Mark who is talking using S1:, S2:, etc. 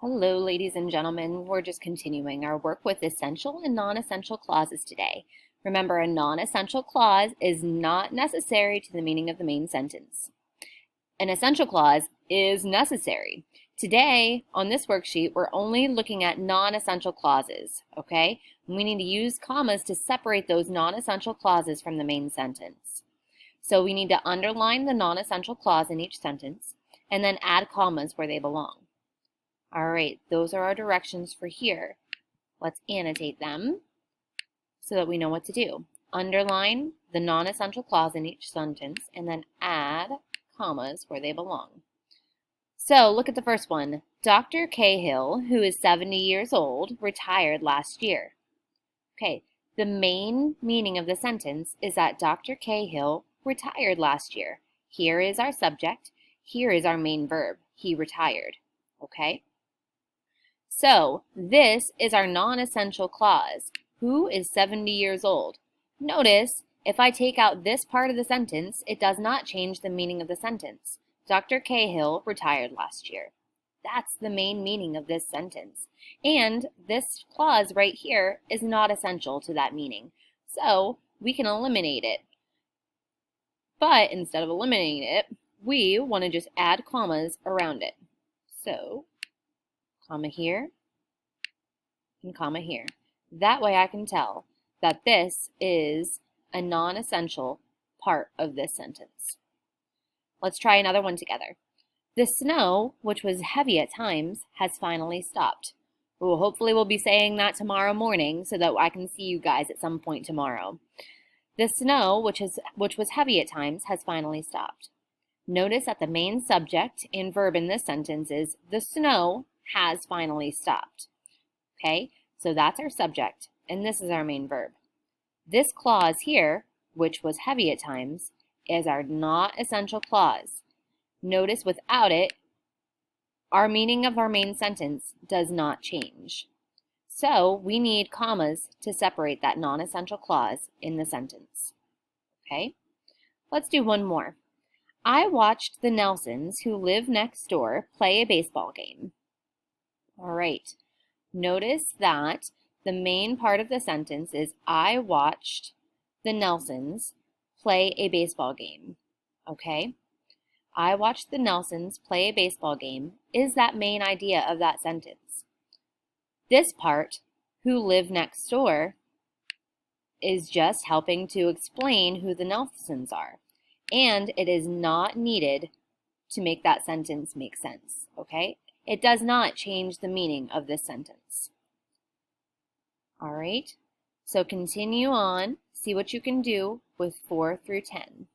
S1: Hello, ladies and gentlemen. We're just continuing our work with essential and non-essential clauses today. Remember, a non-essential clause is not necessary to the meaning of the main sentence. An essential clause is necessary. Today, on this worksheet, we're only looking at non-essential clauses, okay? We need to use commas to separate those non-essential clauses from the main sentence. So we need to underline the non-essential clause in each sentence and then add commas where they belong. All right, those are our directions for here. Let's annotate them so that we know what to do. Underline the non-essential clause in each sentence and then add commas where they belong. So look at the first one. Dr. Cahill, who is 70 years old, retired last year. Okay, the main meaning of the sentence is that Dr. Cahill retired last year. Here is our subject. Here is our main verb. He retired. Okay? So this is our non-essential clause. Who is 70 years old? Notice, if I take out this part of the sentence, it does not change the meaning of the sentence. Dr. Cahill retired last year. That's the main meaning of this sentence. And this clause right here is not essential to that meaning. So we can eliminate it. But instead of eliminating it, we want to just add commas around it. So comma here, and comma here. That way I can tell that this is a non-essential part of this sentence. Let's try another one together. The snow, which was heavy at times, has finally stopped. Well, hopefully we'll be saying that tomorrow morning so that I can see you guys at some point tomorrow. The snow, which was heavy at times, has finally stopped. Notice that the main subject and verb in this sentence is the snow has finally stopped. Okay, so that's our subject, and this is our main verb. This clause here, which was heavy at times, is our not essential clause. Notice without it, our meaning of our main sentence does not change. So we need commas to separate that non-essential clause in the sentence. Okay, let's do one more. I watched the Nelsons, who live next door, play a baseball game. All right, notice that the main part of the sentence is I watched the Nelsons play a baseball game. Okay, I watched the Nelsons play a baseball game is that main idea of that sentence. This part, who live next door, is just helping to explain who the Nelsons are. And it is not needed to make that sentence make sense, okay? It does not change the meaning of this sentence. All right, so continue on, see what you can do with 4 through 10.